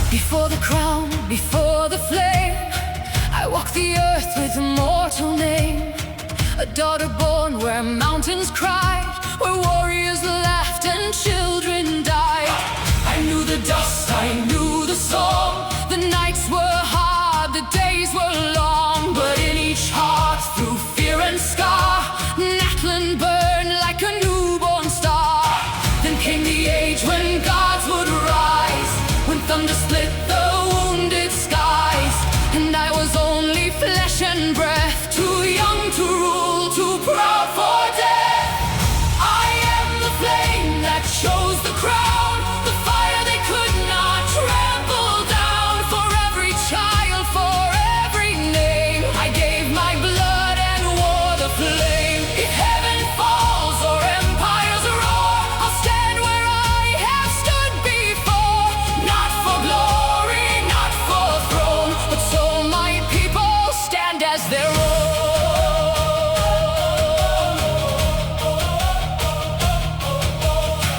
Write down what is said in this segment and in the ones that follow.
Before the crown, before the flame, I walk the earth with a mortal name. A daughter born where mountains cried, where warriors laughed and children died. I knew the dust, I knew the storm. The nights were hard, the days were long. But in each heart, through fear and scar, Natlan burned like a newborn star. Then came the age when gods would rise, when thunder split the wounded skies. And I was only flesh and breath, too young to rule, too proud for death. I am the flame that chose the crown, the fire they could not trample down. For every child, for every name, I gave my blood and wore the flame. If heaven falls or empires roar, I'll stand where I have stood before. Not for glory, not for throne, but so my people stand as their own.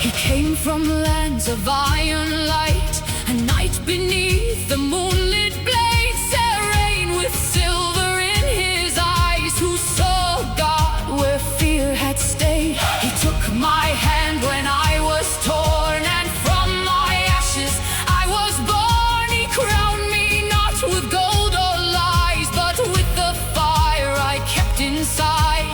He came from lands of iron light, a night beneath the moonlit blades. Serene with silver in his eyes, who saw God where fear had stayed. He took my hand when I was torn, and from my ashes I was born. He crowned me not with gold or lies, but with the fire I kept inside.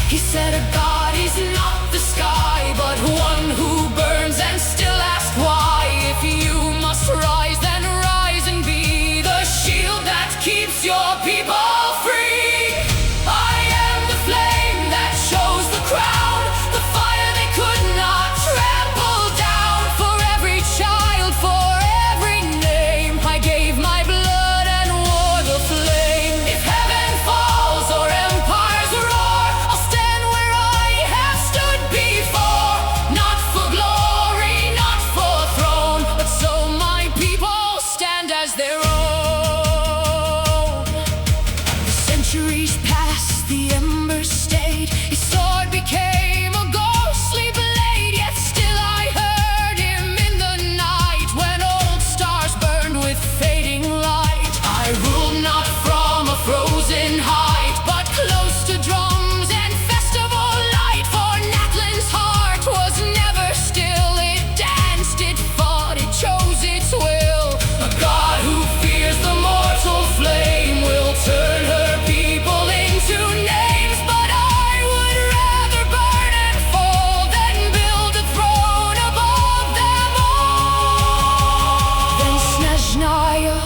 He said a God is not the sky, but one who burns and still asks why. If you must rise, then rise and be the shield that keeps your people free. I am the flame that chose the crown, the fire they could not trample down. For every child, for every name, I gave my blood and wore the flame. If heaven falls or empires roar, I'll stand where I have stood before. Not for glory, not for throne, but so my people stand as their own. The centuries passed, the embers stayed. His sword became a ghostly blade, yet still I heard him in the night, when old stars burned with fading light. I ruled not from a frozen height, but close to drums and festival light. For Natlan's heart was never still, it danced, it fought, it chose its will. A God who fears the mortal flame will turn her people into names. But I would rather burn and fall than build a throne above them all. Then Snezhnaya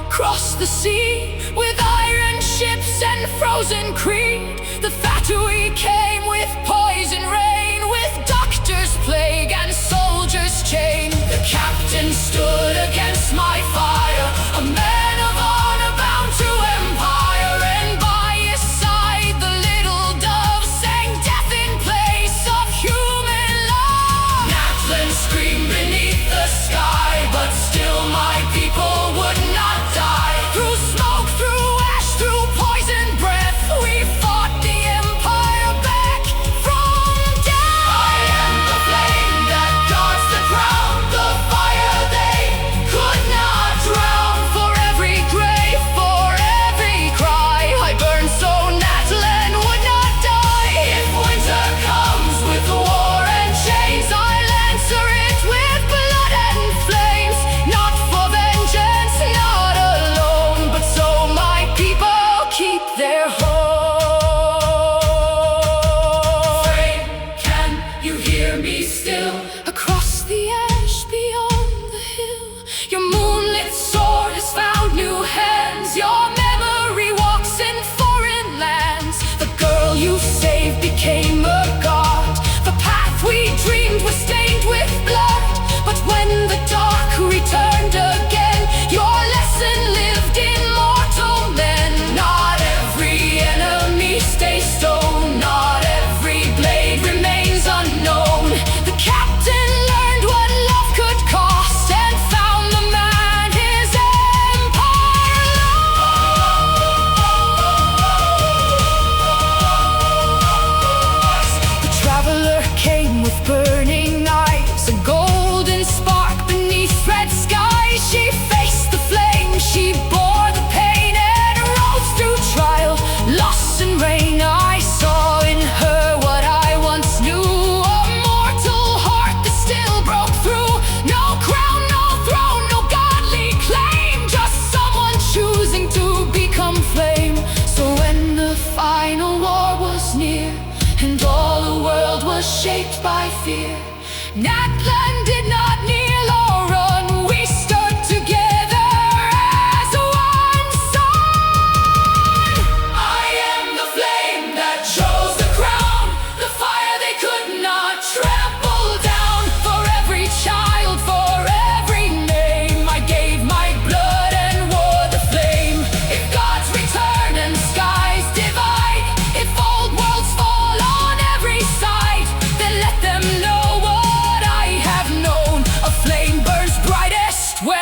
crossed the sea with iron ships and frozen creed. The Fatui came with poison rain, with doctors' plague and soldiers' chain. The captain stood against my fire, a man of honor bound to empire. And by his side the little dove sang death in place of human love. Natlan screamed beneath the sky, but still my people would not die. Through smoke, through ash, through poison breath, we fought the empire back from death. I am the flame that guards the crown, the fire they could not drown. For every grave, for every cry, I burn so Natlan would not die. If winter comes with war and chains, I'll answer it with blood and flames.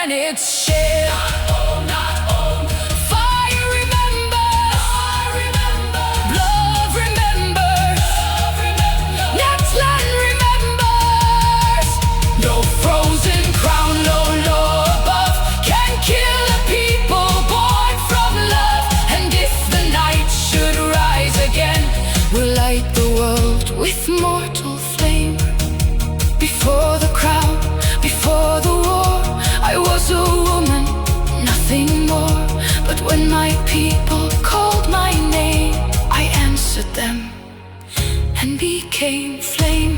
when it's shared. Fire remembers, blood remembers, next land remembers. No frozen crown, no law above can kill a people born from love. And if the night should rise again, we'll light the world with mortal flame. Before the crown, before the war, I was a woman, nothing more. But when my people called my name, I answered them and became flame.